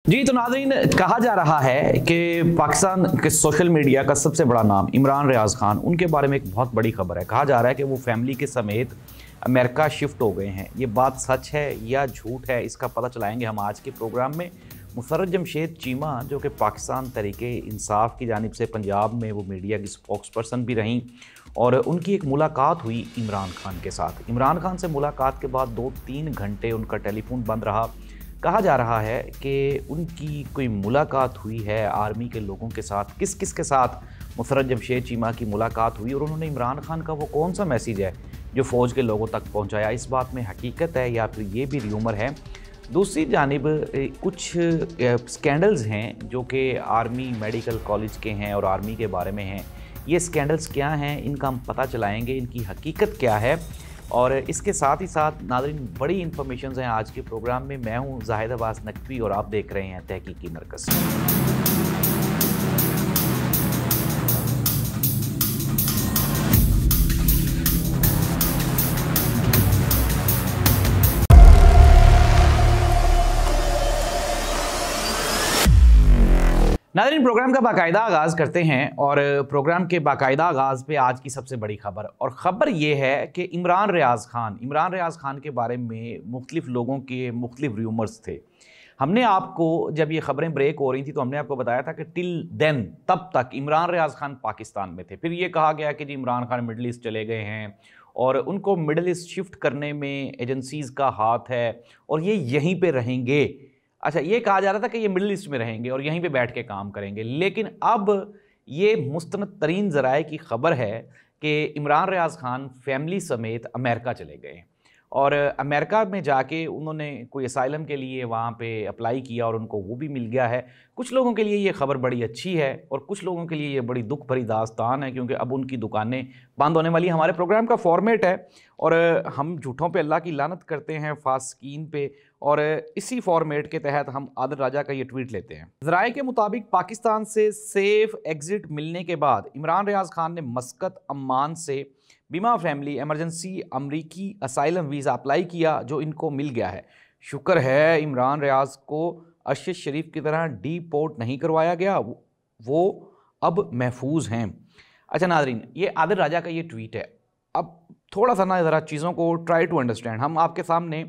जी तो नाज़रीन, कहा जा रहा है कि पाकिस्तान के सोशल मीडिया का सबसे बड़ा नाम इमरान रियाज खान, उनके बारे में एक बहुत बड़ी खबर है। कहा जा रहा है कि वो फैमिली के समेत अमेरिका शिफ्ट हो गए हैं। ये बात सच है या झूठ है, इसका पता चलाएंगे हम आज के प्रोग्राम में। मुसर्रत जमशेद चीमा, जो कि पाकिस्तान तहरीके इंसाफ की जानिब से पंजाब में वो मीडिया की स्पोक्स पर्सन भी रहीं, और उनकी एक मुलाकात हुई इमरान खान के साथ। इमरान खान से मुलाकात के बाद 2-3 घंटे उनका टेलीफोन बंद रहा। कहा जा रहा है कि उनकी कोई मुलाकात हुई है आर्मी के लोगों के साथ। किस किस के साथ मुसर्रत जमशेद चीमा की मुलाकात हुई और उन्होंने इमरान खान का वो कौन सा मैसेज है जो फ़ौज के लोगों तक पहुंचाया, इस बात में हकीकत है या फिर ये भी र्यूमर है। दूसरी जानिब कुछ स्कैंडल्स हैं जो कि आर्मी मेडिकल कॉलेज के हैं और आर्मी के बारे में हैं। ये स्कैंडल्स क्या हैं, इनका हम पता चलाएंगे, इनकी हकीकत क्या है। और इसके साथ ही साथ नाज़रीन, बड़ी इन्फॉर्मेशन हैं आज के प्रोग्राम में। मैं हूं जाहिद अब्बास नकवी और आप देख रहे हैं तहकीकी मरकज़। नाज़रीन, प्रोग्राम का बाकायदा आगाज़ करते हैं और प्रोग्राम के बाकायदा आगाज़ पे आज की सबसे बड़ी खबर, और ख़बर ये है कि इमरान रियाज खान के बारे में मुख्तलिफ लोगों के मुख्तलिफ र्यूमर्स थे। हमने आपको, जब ये ख़बरें ब्रेक हो रही थी तो हमने आपको बताया था कि टिल देन, तब तक इमरान रियाज खान पाकिस्तान में थे। फिर ये कहा गया कि जी इमरान खान मिडल ईस्ट चले गए हैं और उनको मिडल ईस्ट शिफ्ट करने में एजेंसीज़ का हाथ है और ये यहीं पे रहेंगे। अच्छा, ये कहा जा रहा था कि ये मिडल ईस्ट में रहेंगे और यहीं पे बैठ के काम करेंगे, लेकिन अब ये मुस्तनद तरीन ज़राए की ख़बर है कि इमरान रियाज खान फैमिली समेत अमेरिका चले गए और अमेरिका में जाके उन्होंने कोई असाइलम के लिए वहाँ पे अप्लाई किया और उनको वो भी मिल गया है। कुछ लोगों के लिए ये ख़बर बड़ी अच्छी है और कुछ लोगों के लिए ये बड़ी दुख भरी दास्तान है, क्योंकि अब उनकी दुकानें बंद होने वाली। हमारे प्रोग्राम का फॉर्मेट है और हम झूठों पे अल्लाह की लानत करते हैं, फास्कीन पे, और इसी फॉर्मेट के तहत हम आदिल राजा का ये ट्वीट लेते हैं। ज़राए के मुताबिक पाकिस्तान से सेफ एग्ज़िट मिलने के बाद इमरान रियाज खान ने मस्कत अम्मान से बीमा फैमिली इमरजेंसी अमरीकी असाइलम वीज़ा अप्लाई किया, जो इनको मिल गया है। शुक्र है इमरान रियाज को अरशद शरीफ की तरह डीपोर्ट नहीं करवाया गया, वो अब महफूज हैं। अच्छा नाज़रीन, ये आदिल राजा का ये ट्वीट है। अब थोड़ा सा ना ज़रा चीज़ों को ट्राई टू अंडरस्टैंड। हम आपके सामने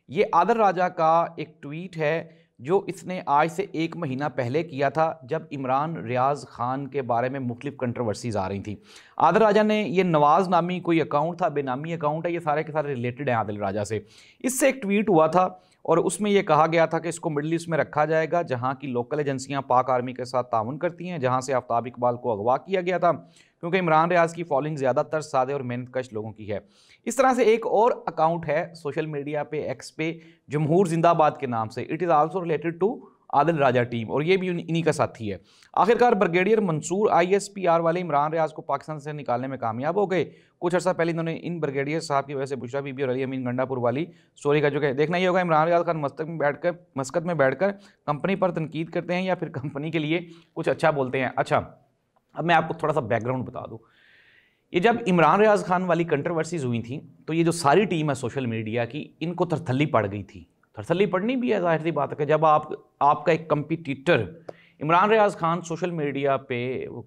ये आदिल राजा का एक ट्वीट है जो इसने आज से 1 महीना पहले किया था, जब इमरान रियाज खान के बारे में मुख्तलिफ कंट्रोवर्सीज़ आ रही थी। आदिल राजा ने, ये नवाज़ नामी कोई अकाउंट था, बेनामी अकाउंट है, ये सारे के सारे रिलेटेड हैं आदिल राजा से। इससे एक ट्वीट हुआ था और उसमें यह कहा गया था कि इसको मिडल ईस्ट में रखा जाएगा, जहाँ की लोकल एजेंसियाँ पाक आर्मी के साथ ताउन करती हैं, जहाँ से आफ्ताब इकबाल को अगवा किया गया था, क्योंकि इमरान रियाज की फॉलोइंग ज़्यादातर सादे और मेहनतकश लोगों की है। इस तरह से एक और अकाउंट है सोशल मीडिया पे, एक्स पे, जमहूर जिंदाबाद के नाम से। It is also related to Adil Raja team और ये भी इन्हीं का साथी है। आखिरकार ब्रिगेडियर मंसूर ISPR वाले इमरान रियाज को पाकिस्तान से निकालने में कामयाब हो गए। कुछ अर्सा पहले इन्होंने इन ब्रिगेडियर साहब की वजह से बुशरा बीबी और अली अमीन गंडापुर वाली स्टोरी का जो है देखना ही होगा। इमरान रियाज खान मस्कत में बैठकर कंपनी पर तनकीद करते हैं या फिर कंपनी के लिए कुछ अच्छा बोलते हैं। अच्छा, अब मैं आपको थोड़ा सा बैकग्राउंड बता दूँ। ये जब इमरान रियाज खान वाली कंट्रोवर्सीज हुई थी तो ये जो सारी टीम है सोशल मीडिया की, इनको थरथल्ली पड़ गई थी। थरथल्ली पड़नी भी है, जाहिर सी बात है कि जब आपका एक competitor Imran Riaz Khan social media पे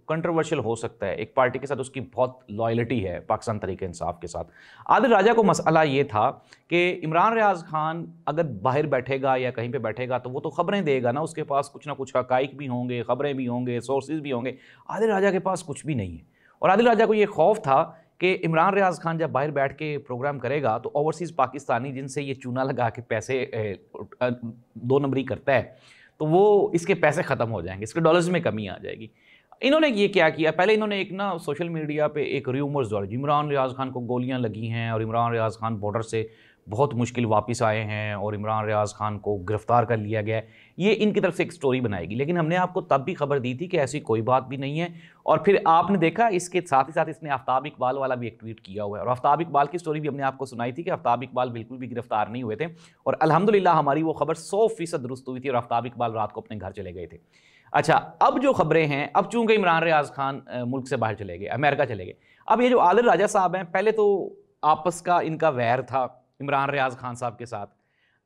कंट्रोवर्शियल हो सकता है, एक पार्टी के साथ उसकी बहुत लॉयल्टी है पाकिस्तान तहरीक इंसाफ के साथ। आदिल राजा को मसला ये था कि इमरान रियाज खान अगर बाहर बैठेगा या कहीं पे बैठेगा तो वो तो ख़बरें देगा ना, उसके पास कुछ ना कुछ हक़ाइक़ भी होंगे, ख़बरें भी होंगे, सोर्सेज भी होंगे। आदिल राजा के पास कुछ भी नहीं है और आदिल राजा को ये खौफ था कि इमरान रियाज खान जब बाहर बैठ के प्रोग्राम करेगा तो ओवरसीज़ पाकिस्तानी जिनसे ये चूना लगा के पैसे 2 नंबरी करता है, तो वो इसके पैसे ख़त्म हो जाएंगे, इसके डॉलर्स में कमी आ जाएगी। इन्होंने ये क्या किया, पहले इन्होंने एक ना सोशल मीडिया पे एक र्यूमर्स दौड़े, इमरान रियाज खान को गोलियां लगी हैं और इमरान रियाज खान बॉर्डर से बहुत मुश्किल वापस आए हैं और इमरान रियाज खान को गिरफ़्तार कर लिया गया है। ये इनकी तरफ से एक स्टोरी बनाएगी, लेकिन हमने आपको तब भी खबर दी थी कि ऐसी कोई बात भी नहीं है। और फिर आपने देखा इसके साथ ही साथ इसने आफ्ताब इकबाल वाला भी एक ट्वीट किया हुआ है और आफ्ताब इकबाल की स्टोरी भी हमने आपको सुनाई थी कि आफ्ताब इकबाल बिल्कुल भी गिरफ्तार नहीं हुए थे और अल्हम्दुलिल्लाह हमारी वो खबर 100% दुरुस्त हुई थी और आफ्ताब इकबाल रात को अपने घर चले गए थे। अच्छा, अब जो खबरें हैं, अब चूंकि इमरान रियाज खान मुल्क से बाहर चले गए, अमेरिका चले गए, अब ये जो आदिल राजा साहब हैं, पहले तो आपस का इनका वैर था इमरान रियाज खान साहब के साथ।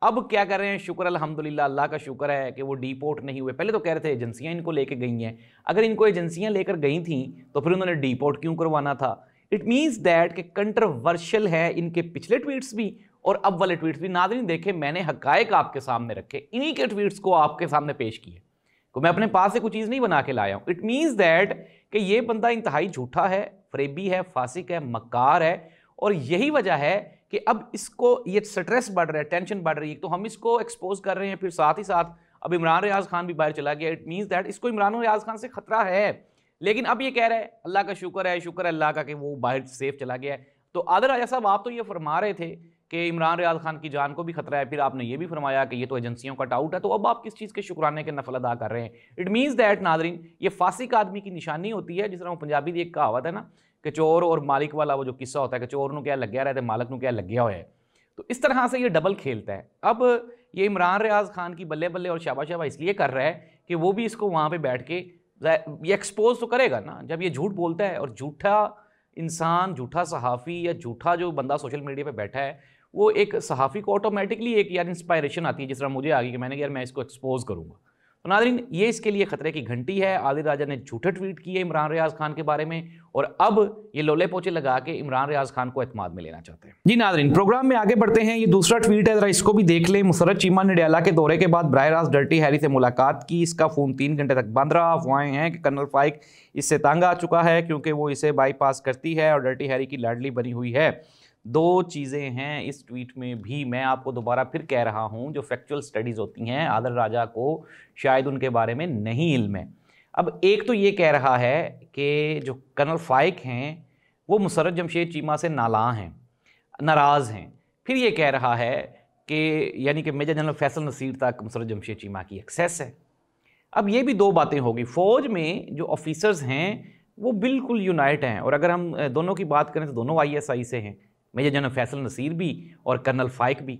अब क्या कर रहे हैं, शुक्र अल्हम्दुलिल्लाह, अल्लाह का शुक्र है कि वो डीपोर्ट नहीं हुए। पहले तो कह रहे थे एजेंसियां इनको लेके गई हैं। अगर इनको एजेंसियां लेकर गई थी तो फिर उन्होंने डीपोर्ट क्यों करवाना था? इट मीन्स दैट कि कंट्रोवर्शियल है इनके पिछले ट्वीट्स भी और अब वाले ट्वीट्स भी। नाज़रीन देखे, मैंने हकायक आपके सामने रखे, इन्हीं के ट्वीट्स को आपके सामने पेश किए, तो मैं अपने पास से कोई चीज़ नहीं बना के लाया हूँ। इट मीन्स दैट कि ये बंदा इंतहाई झूठा है, फरेबी है, फासिक है, मक्कार है, और यही वजह है कि अब इसको ये स्ट्रेस बढ़ रहा है, टेंशन बढ़ रही है। तो हम इसको एक्सपोज कर रहे हैं, फिर साथ ही साथ अब इमरान रियाज खान भी बाहर चला गया। इट मीन्स दैट इसको इमरान रियाज खान से खतरा है, लेकिन अब ये कह रहा है अल्लाह का शुक्र है, शुक्र है अल्लाह का कि वो बाहर सेफ चला गया है। तो आदिल राजा साहब, आप तो ये फरमा रहे थे कि इमरान रियाज खान की जान को भी खतरा है, फिर आपने ये भी फरमाया कि ये तो एजेंसियों का टाउट है, तो अब आप किस चीज़ के शुक्राने के नफल अदा कर रहे हैं? इट मीन्स दैट नादरीन, ये फासिक आदमी की निशानी होती है। जिस तरह पंजाबी की एक कहावत है ना कि चोर और मालिक वाला वो जो किस्सा होता है कि चोर नूं क्या लग गया रहता है, मालिक नूं क्या लग गया हुआ है। तो इस तरह से ये डबल खेलता है। अब ये इमरान रियाज खान की बल्ले बल्ले और शाबा शाबा इसलिए कर रहा है कि वो भी इसको वहाँ पे बैठ के ये एक्सपोज तो करेगा ना, जब ये झूठ बोलता है। और झूठा इंसान, झूठा सहाफ़ी या झूठा जो बंदा सोशल मीडिया पे बैठा है, वो एक सहाफ़ी को ऑटोमेटिकली एक यार इंस्पायरेशन आती है, जिस तरह मुझे आ गई कि मैंने कहा यार मैं इसको एक्सपोज करूँगा। तो नाज़रीन, ये इसके लिए खतरे की घंटी है। आदिल राजा ने झूठे ट्वीट किए इमरान रियाज खान के बारे में, और अब ये लोले पोचे लगा के इमरान रियाज खान को एतमाद में लेना चाहते हैं। जी नाज़रीन, प्रोग्राम में आगे बढ़ते हैं। ये दूसरा ट्वीट है, जरा इसको भी देख लें। मुसर्रत चीमा ने डयाला के दौरे के बाद बराह रास्त डर्टी हैरी से मुलाकात की। इसका फ़ोन 3 घंटे तक बंद रहा। अफवाहें हैं कि कर्नल फाइक इससे तंग आ चुका है क्योंकि वो इसे बाईपास करती है और डर्टी हैरी की लाडली बनी हुई है। दो चीज़ें हैं इस ट्वीट में भी। मैं आपको दोबारा फिर कह रहा हूं, जो फैक्चुअल स्टडीज़ होती हैं आदिल राजा को शायद उनके बारे में नहीं इल्म है। अब एक तो ये कह रहा है कि जो कर्नल फाइक हैं वो मुसर्रत जमशेद चीमा से नालां हैं, नाराज़ हैं। फिर ये कह रहा है कि यानी कि मेजर जनरल फैसल नसीर तक मुसर्रत जमशेद चीमा की एक्सेस है। अब ये भी दो बातें होगी। फ़ौज में जो ऑफिसर्स हैं वो बिल्कुल यूनाइट हैं, और अगर हम दोनों की बात करें तो दोनों ISI से हैं, मेजर जनरल फैसल नसीर भी और कर्नल फाइक भी।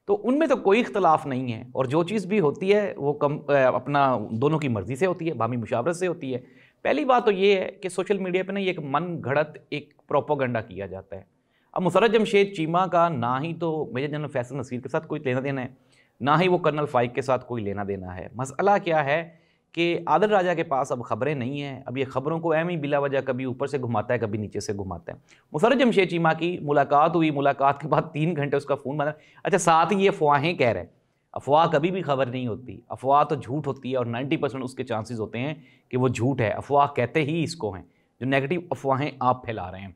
तो उनमें तो कोई इख्तलाफ नहीं है, और जो चीज़ भी होती है वो अपना दोनों की मर्ज़ी से होती है, बामी मुशावरत से होती है। पहली बात तो ये है कि सोशल मीडिया पे ना ये एक मन घड़त एक प्रोपोगंडा किया जाता है। अब मुसर्रत जमशेद चीमा का ना ही तो मेजर जनरल फैसल नसीर के साथ कोई लेना देना है, ना ही वो कर्नल फाइक के साथ कोई लेना देना है। मसला क्या है कि आदिल राजा के पास अब खबरें नहीं हैं। अब ये खबरों को एम ही बिला वजह कभी ऊपर से घुमाता है, कभी नीचे से घुमाता है। मुसर्रत जमशेद चीमा की मुलाकात हुई, मुलाकात के बाद 3 घंटे उसका फ़ोन बंद। अच्छा, साथ ही ये अफवाहें कह रहे हैं। अफवाह कभी भी खबर नहीं होती, अफवाह तो झूठ होती है, और 90% उसके चांसेस होते हैं कि वो झूठ है। अफवाह कहते ही इसको हैं, जो नेगेटिव अफवाहें आप फैला रहे हैं।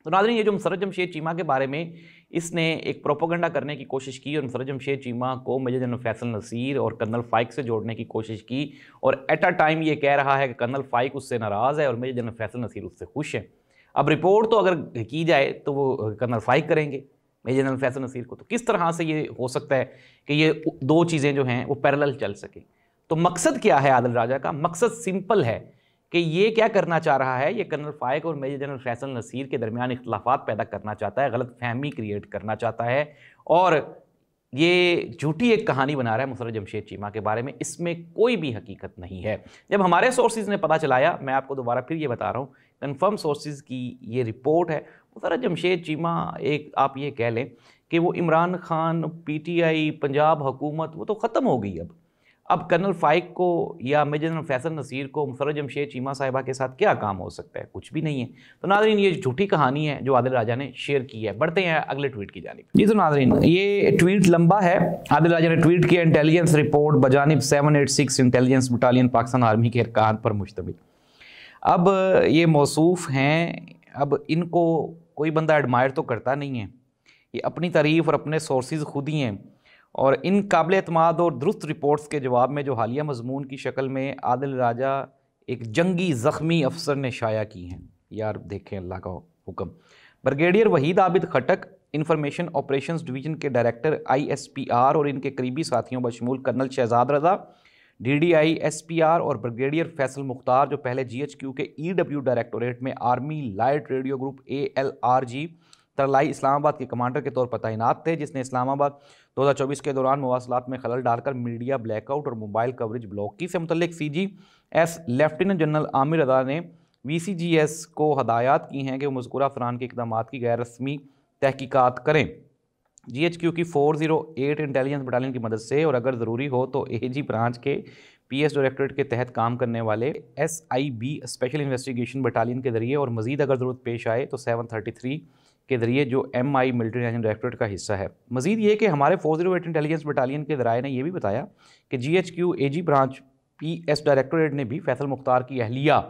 तो नाज़रीन, ये जो मुसर्रत जमशेद चीमा के बारे में इसने एक प्रोपोगंडा करने की कोशिश की और मुसर्रत जमशेद चीमा को मेजर जनरल फैसल नसीर और कर्नल फाइक से जोड़ने की कोशिश की, और एट अ टाइम ये कह रहा है कि कर्नल फाइक उससे नाराज़ है और मेजर जनरल फैसल नसीर उससे खुश है। अब रिपोर्ट तो अगर की जाए तो वो कर्नल फाइक करेंगे मेजर जनरल फैसल नसीर को। तो किस तरह से ये हो सकता है कि ये दो चीज़ें जो हैं वो पैरेलल चल सकें? तो मकसद क्या है आदिल राजा का? मकसद सिंपल है कि ये क्या करना चाह रहा है, ये कर्नल फाइक और मेजर जनरल फैसल नसीर के दरमियान इख्तलाफात पैदा करना चाहता है, गलत फहमी क्रिएट करना चाहता है, और ये झूठी एक कहानी बना रहा है मुसर्रत जमशेद चीमा के बारे में। इसमें कोई भी हकीकत नहीं है। जब हमारे सोर्सेज ने पता चलाया, मैं आपको दोबारा फिर ये बता रहा हूँ, कन्फर्म सोर्सेज की ये रिपोर्ट है, मुसर्रत जमशेद चीमा एक आप ये कह लें कि वो इमरान खान, PTI, पंजाब हुकूमत वो तो ख़त्म हो गई। अब कर्नल फाइक को या मेजर जनरल फैसल नसीर को मुसर्रत जमशेद चीमा साहिबा के साथ क्या काम हो सकता है? कुछ भी नहीं है। तो नाज़रीन, ये झूठी कहानी है जो आदिल राजा ने शेयर की है। बढ़ते हैं अगले ट्वीट की जानिब। जी तो नाज़रीन, ये ट्वीट लंबा है। आदिल राजा ने ट्वीट किया, इंटेलिजेंस रिपोर्ट बजानिब 786 इंटेलिजेंस बटालियन पाकिस्तान आर्मी के अरकान पर मुश्तमिल। अब ये मौसूफ़ हैं, अब इनको कोई बंदा एडमायर तो करता नहीं है, ये अपनी तारीफ़ और अपने सोर्सेज खुद ही हैं, और इन काबिल एतमाद और दुरुस्त रिपोर्ट्स के जवाब में जो हालिया मजमून की शक्ल में आदिल राजा एक जंगी ज़ख्मी अफसर ने शाया की हैं। यार देखें अल्लाह का हुक्म। Brigadier Waheed Abid Khattak, information operations division के डायरेक्टर ISPR, और इनके करीबी साथियों बशमूल colonel Shahzad Raza, DDI SPR, और ब्रिगेडियर फैसल मुख्तार, जो पहले GHQ के EW डायरेक्टोरेट में army light radio group ALRG Tarlai Islamabad के कमांडर के तौर पर तैनात थे, जिसने इस्लामाबाद 2024 के दौरान मवासलात में खलल डालकर मीडिया ब्लैकआउट और मोबाइल कवरेज ब्लॉक की। से मुतल्लिक CGS लेफ्टिनेंट जनरल आमिर रज़ा ने VCGS को हदायत की हैं कि वो मज़कूरा अफरान के इक़दामात की गैर रस्मी तहकीकात करें। GHQ की 408 इंटेलिजेंस बटालियन की मदद से और अगर ज़रूरी हो तो AG ब्रांच के PS डायरेक्टरेट के तहत काम करने वाले SIB स्पेशल इन्वेस्टिगेशन बटालियन के ज़रिए और मज़ीद अगर ज़रूरत पेश आए तो 733 के ज़रिए जो MI मिलिट्री इंटेलिजेंस डायरेक्टरेट का हिस्सा है। मज़ीद ये कि हमारे 408 इंटेलिजेंस बटालियन के ज़राए ने यह भी बताया कि GHQ AG branch PS directorate ने भी फैसल मुख्तार की अहलिया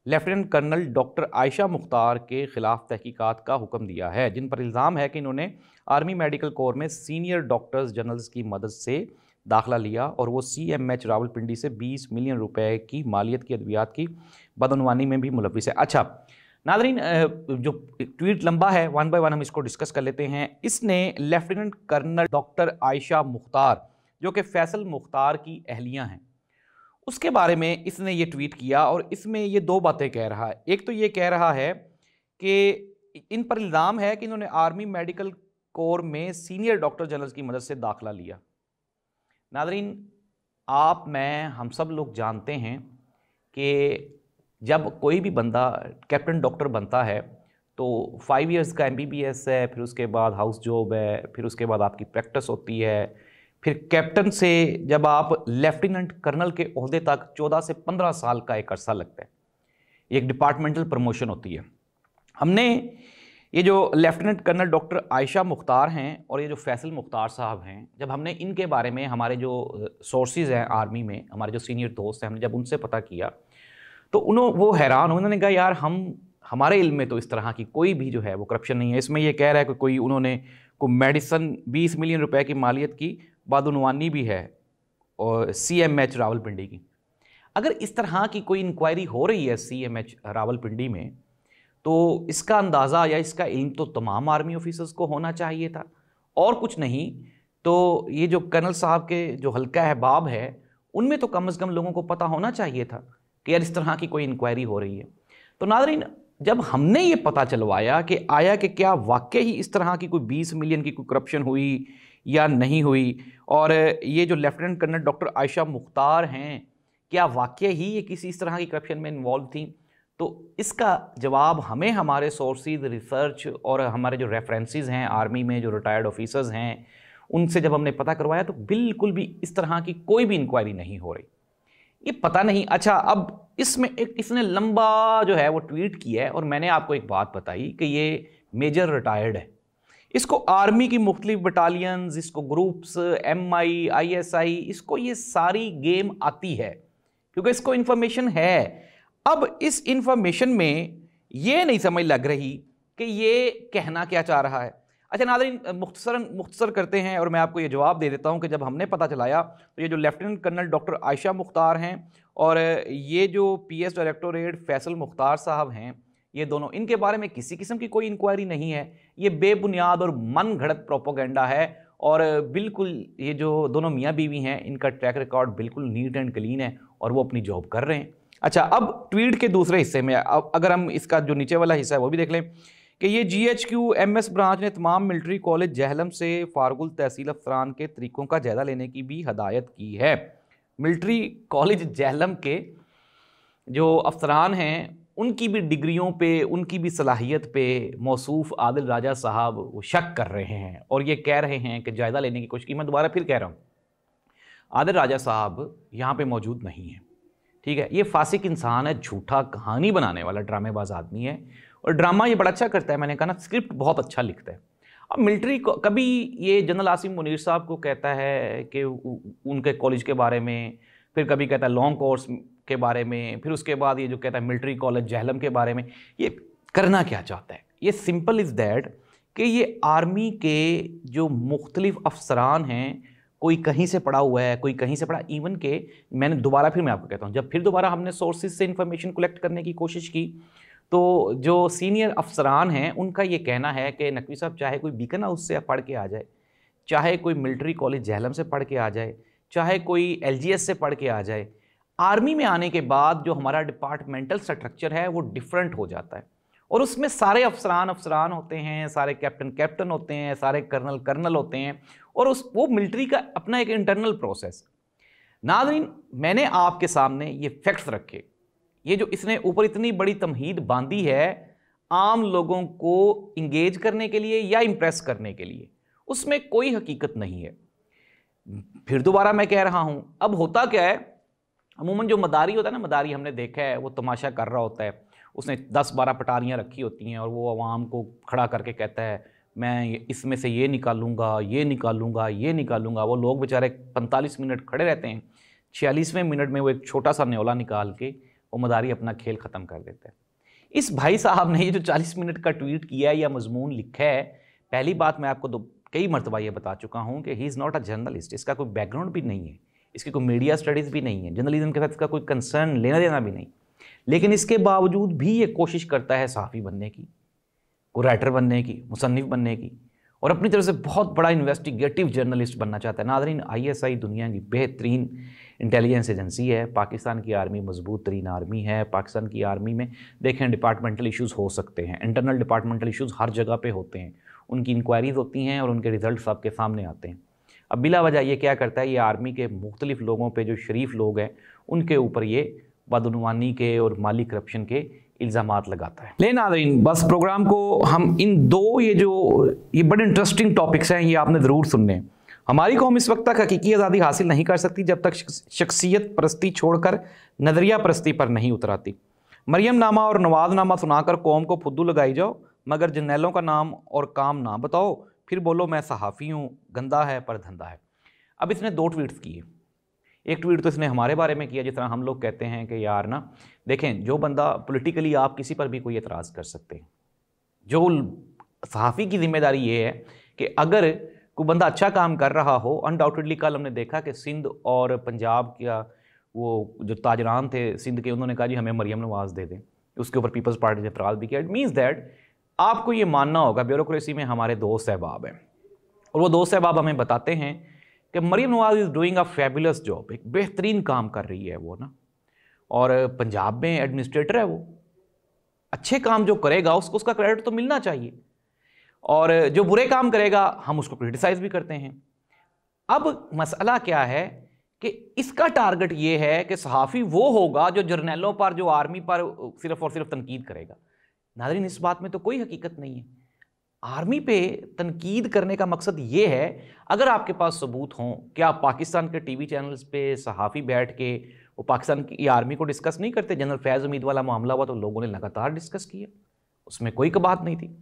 lieutenant colonel doctor Ayesha Mukhtar के खिलाफ तहकीकात का हुक्म दिया है, जिन पर इल्ज़ाम है कि इन्होंने आर्मी मेडिकल कोर में सीनियर डॉक्टर्स जनरल्स की मदद से दाखिला लिया और वो CMH रावलपिंडी से 20 मिलियन रुपए की मालियत की अद्वियात की बदअनवानी में भी मुलविस है। अच्छा नादरीन, जो ट्वीट लंबा है, वन बाय वन हम इसको डिस्कस कर लेते हैं। इसने lieutenant colonel doctor Ayesha Mukhtar जो कि फैसल मुख्तार की अहलियाँ हैं उसके बारे में इसने ये ट्वीट किया और इसमें ये दो बातें कह रहा है। एक तो ये कह रहा है कि इन पर इल्ज़ाम है कि इन्होंने आर्मी मेडिकल कोर में सीनियर डॉक्टर जनरल्स की मदद से दाखिला लिया। नादरीन, आप मैं हम सब लोग जानते हैं कि जब कोई भी बंदा कैप्टन डॉक्टर बनता है तो 5 इयर्स का MBBS है, फिर उसके बाद हाउस जॉब है, फिर उसके बाद आपकी प्रैक्टिस होती है, फिर कैप्टन से जब आप लेफ्टिनेंट कर्नल के ओहदे तक 14 से 15 साल का एक अरसा लगता है। ये एक डिपार्टमेंटल प्रमोशन होती है। हमने ये जो lieutenant colonel doctor Ayesha Mukhtar हैं और ये जो फैसल मुख्तार साहब हैं, जब हमने इनके बारे में हमारे जो सोर्सेज हैं आर्मी में, हमारे जो सीनियर दोस्त हैं, हमने जब उनसे पता किया तो वो हैरान हुए। उन्होंने कहा यार हमारे इल्म में तो इस तरह की कोई भी जो है वो करप्शन नहीं है। इसमें ये कह रहा है कि कोई उन्होंने कोई मेडिसन 20 मिलियन रुपए की मालियत की बदअनवानी भी है और CMH रावलपिंडी की। अगर इस तरह की कोई इंक्वायरी हो रही है CMH रावलपिंडी में तो इसका अंदाज़ा या इसका इल्म तो तमाम आर्मी ऑफिसर्स को होना चाहिए था, और कुछ नहीं तो ये जो कर्नल साहब के जो हल्का अहबाब है उनमें तो कम से कम लोगों को पता होना चाहिए था कि यार इस तरह की कोई इंक्वायरी हो रही है। तो नादरीन, जब हमने ये पता चलवाया कि आया कि क्या वाकई ही इस तरह की कोई 20 मिलियन की कोई करप्शन हुई या नहीं हुई, और ये जो lieutenant colonel doctor Ayesha Mukhtar हैं क्या वाकई ही ये किसी इस तरह की करप्शन में इन्वॉल्व थी, तो इसका जवाब हमें हमारे सोर्सेज, रिसर्च और हमारे जो रेफरेंसेस हैं आर्मी में जो रिटायर्ड ऑफिसर्स हैं उनसे जब हमने पता करवाया तो बिल्कुल भी इस तरह की कोई भी इंक्वायरी नहीं हो रही। ये पता नहीं। अच्छा, अब इसमें एक इसने लंबा जो है वो ट्वीट किया है और मैंने आपको एक बात बताई कि ये मेजर रिटायर्ड है, इसको आर्मी की मुख्तलिफ बटालियंस, इसको ग्रुप्स, MI, ISI, इसको ये सारी गेम आती है क्योंकि इसको इन्फॉर्मेशन है। अब इस इन्फॉर्मेशन में ये नहीं समझ लग रही कि ये कहना क्या चाह रहा है। अच्छा नाज़रीन, मुख्तसर करते हैं और मैं आपको ये जवाब दे देता हूँ कि जब हमने पता चलाया तो ये जो lieutenant colonel doctor Ayesha Mukhtar हैं और ये जो PS डायरेक्टोरेट फैसल मुख्तार साहब हैं, ये दोनों, इनके बारे में किसी किस्म की कोई इंक्वायरी नहीं है। ये बेबुनियाद और मन घड़त प्रोपोगेंडा है और बिल्कुल ये जो दोनों मियाँ बीवी हैं इनका ट्रैक रिकॉर्ड बिल्कुल नीट एंड क्लीन है और वो अपनी जॉब कर रहे हैं। अच्छा, अब ट्वीट के दूसरे हिस्से में अब अगर हम इसका जो नीचे वाला हिस्सा है वो भी देख लें कि ये GHQ MS ब्रांच ने तमाम मिलिट्री कॉलेज जहलम से फारगुल तहसील अफसरान के तरीक़ों का जायज़ा लेने की भी हदायत की है। मिलिट्री कॉलेज जहलम के जो अफसरान हैं उनकी भी डिग्रियों पे, उनकी भी सलाहियत पे मौसूफ आदिल राजा साहब वो शक कर रहे हैं और ये कह रहे हैं कि जायज़ा लेने की कोशिश की। मैं दोबारा फिर कह रहा हूँ, आदिल राजा साहब यहाँ पे मौजूद नहीं है, ठीक है। ये फासिक इंसान है, झूठा कहानी बनाने वाला ड्रामेबाज आदमी है और ड्रामा ये बड़ा अच्छा करता है। मैंने कहा ना, स्क्रिप्ट बहुत अच्छा लिखता है। अब मिलिट्री को कभी ये जनरल आसिम मुनीर साहब को कहता है कि उनके कॉलेज के बारे में, फिर कभी कहता है लॉन्ग कोर्स के बारे में, फिर उसके बाद ये जो कहता है मिलिट्री कॉलेज जहलम के बारे में। ये करना क्या चाहता है? ये सिंपल इज़ दैट कि ये आर्मी के जो मुख्तलिफ अफसरान हैं, कोई कहीं से पढ़ा हुआ है, कोई कहीं से पढ़ा, इवन के मैं आपको कहता हूँ, जब फिर दोबारा हमने सोर्सेज से इंफॉर्मेशन कलेक्ट करने की कोशिश की तो जो सीनियर अफसरान हैं उनका ये कहना है कि नकवी साहब चाहे कोई बीकन हाउस से पढ़ के आ जाए, चाहे कोई मिलिट्री कॉलेज जहलम से पढ़ के आ जाए, चाहे कोई LGS से पढ़ के आ जाए, आर्मी में आने के बाद जो हमारा डिपार्टमेंटल स्ट्रक्चर है वो डिफरेंट हो जाता है और उसमें सारे अफसरान होते हैं, सारे कैप्टन होते हैं, सारे कर्नल होते हैं और वो मिलिट्री का अपना एक इंटरनल प्रोसेस। नाज़रीन, मैंने आपके सामने ये फैक्ट्स रखे, ये जो इसने ऊपर इतनी बड़ी तमहीद बांधी है आम लोगों को इंगेज करने के लिए या इम्प्रेस करने के लिए, उसमें कोई हकीकत नहीं है। फिर दोबारा मैं कह रहा हूं, अब होता क्या है, अमूमन जो मदारी होता है ना, मदारी हमने देखा है वो तमाशा कर रहा होता है, उसने 10-12 पटारियाँ रखी होती हैं और वो आवाम को खड़ा करके कहता है मैं इसमें से ये निकालूंगा, ये निकालूंगा, ये निकालूंगा। वो लोग बेचारे 45 मिनट खड़े रहते हैं, 46वें मिनट में वो एक छोटा सा न्योला निकाल के वो मदारी अपना खेल ख़त्म कर देता है। इस भाई साहब ने ये जो 40 मिनट का ट्वीट किया है या मजमून लिखा है, पहली बात मैं आपको कई मरतबा ये बता चुका हूँ कि he is not a journalist, इसका कोई बैकग्राउंड भी नहीं है, इसकी कोई मीडिया स्टडीज़ भी नहीं है, जर्नलिज्म के साथ इसका कोई कंसर्न लेना देना भी नहीं, लेकिन इसके बावजूद भी ये कोशिश करता है सहाफ़ी बनने की, कोई राइटर बनने की, मुसन्निफ़ बनने की, और अपनी तरफ से बहुत बड़ा इन्वेस्टिगेटिव जर्नलिस्ट बनना चाहता है। नाज़रीन, ISI दुनिया की बेहतरीन इंटेलिजेंस एजेंसी है, पाकिस्तान की आर्मी मजबूत तरीन आर्मी है। पाकिस्तान की आर्मी में देखें डिपार्टमेंटल इश्यूज़ हो सकते हैं, इंटरनल डिपार्टमेंटल इश्यूज़ हर जगह पे होते हैं, उनकी इंक्वायरीज़ होती हैं और उनके रिजल्ट आपके सामने आते हैं। अब बिला वजह ये क्या करता है, ये आर्मी के मुख्तलिफ लोगों पे जो शरीफ लोग हैं उनके ऊपर ये बदनुमानी के और माली करप्शन के इल्ज़ामात लगाता है। लेकिन नाज़रीन, बस प्रोग्राम को हम इन दो ये बड़े इंटरेस्टिंग टॉपिक्स हैं, ये आपने ज़रूर सुनने। हमारी कौम इस वक्त तक हकीकी आज़ादी हासिल नहीं कर सकती जब तक शख्सियत परस्ती छोड़कर नज़रिया परस्ती पर नहीं उतराती। मरियम नामा और नवाज नामा सुनाकर कौम को फुद्दू लगाई जाओ, मगर जर्नैलों का नाम और काम ना बताओ, फिर बोलो मैं सहाफ़ी हूँ, गंदा है पर धंधा है। अब इसने 2 ट्वीट्स किए। एक ट्वीट तो इसने हमारे बारे में किया, जिस तरह हम लोग कहते हैं कि यार ना देखें, जो बंदा पॉलिटिकली आप किसी पर भी कोई एतराज़ कर सकते हैं, जो सहाफ़ी की जिम्मेदारी ये है कि अगर कोई बंदा अच्छा काम कर रहा हो, अनडाउटेडली कल हमने देखा कि सिंध और पंजाब का वो जो ताजरान थे सिंध के, उन्होंने कहा जी हमें मरियम नवाज़ दे दें, उसके ऊपर पीपल्स पार्टी ने एतराज़ भी किया। इट मीन्स दैट आपको ये मानना होगा ब्यूरोक्रेसी में हमारे दोस्त अहबाब हैं, और वो दोस्त अहबाब हमें बताते हैं कि Maryam Nawaz is doing a fabulous job, एक बेहतरीन काम कर रही है वो ना, और पंजाब में एडमिनिस्ट्रेटर है वो, अच्छे काम जो करेगा उसको उसका क्रेडिट तो मिलना चाहिए, और जो बुरे काम करेगा हम उसको क्रिटिसाइज़ भी करते हैं। अब मसला क्या है कि इसका टारगेट ये है कि सहाफ़ी वो होगा जो जर्नैलों पर, जो आर्मी पर सिर्फ और सिर्फ तनकीद करेगा। नाज़रीन, इस बात में तो कोई हकीकत नहीं है। आर्मी पे तनकीद करने का मकसद ये है, अगर आपके पास सबूत हों, क्या पाकिस्तान के टीवी चैनल्स पे सहाफ़ी बैठ के वो पाकिस्तान की आर्मी को डिस्कस नहीं करते? जनरल फैज़ उम्मीद वाला मामला हुआ तो लोगों ने लगातार डिस्कस किया, उसमें कोई बात नहीं थी।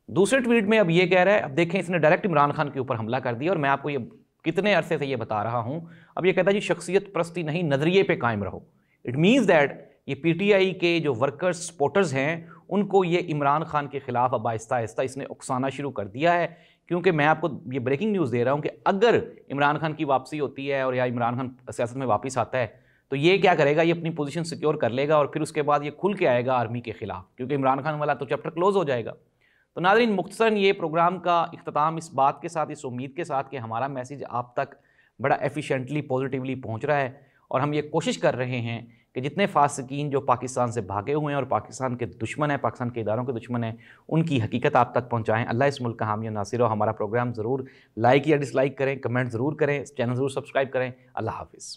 दूसरे ट्वीट में अब ये कह रहा है, अब देखें इसने डायरेक्ट इमरान खान के ऊपर हमला कर दिया, और मैं आपको ये कितने अरसे से ये बता रहा हूँ। अब ये कहता है जी शख्सियत परस्ती नहीं, नज़रिए पे कायम रहो। इट मीन्स दैट ये PTI के जो वर्कर्स सपोर्टर्स हैं उनको ये इमरान खान के ख़िलाफ़ अब आहिस्ता आहिस्ता इसने उकसाना शुरू कर दिया है, क्योंकि मैं आपको ये ब्रेकिंग न्यूज़ दे रहा हूँ कि अगर इमरान खान की वापसी होती है और या इमरान खान सियासत में वापस आता है तो ये क्या करेगा, ये अपनी पोजीशन सिक्योर कर लेगा और फिर उसके बाद ये खुल के आएगा आर्मी के ख़िलाफ़, क्योंकि इमरान खान वाला तो चैप्टर क्लोज़ हो जाएगा। तो नाज़रीन, मुख्तसरन ये प्रोग्राम का इख्तिताम इस बात के साथ, इस उम्मीद के साथ कि हमारा मैसेज आप तक बड़ा एफिशिएंटली पॉजिटिवली पहुँच रहा है, और हम ये कोशिश कर रहे हैं कि जितने फासिकीन जो पाकिस्तान से भागे हुए हैं और पाकिस्तान के दुश्मन हैं, पाकिस्तान के इदारों के दुश्मन हैं, उनकी हकीकत आप तक पहुंचाएं। अल्लाह इस मुल्क का हामी नासिर हो। हमारा प्रोग्राम ज़रूर लाइक या डिसलाइक करें, कमेंट ज़रूर करें, चैनल ज़रूर सब्सक्राइब करें। अल्लाह हाफिज़।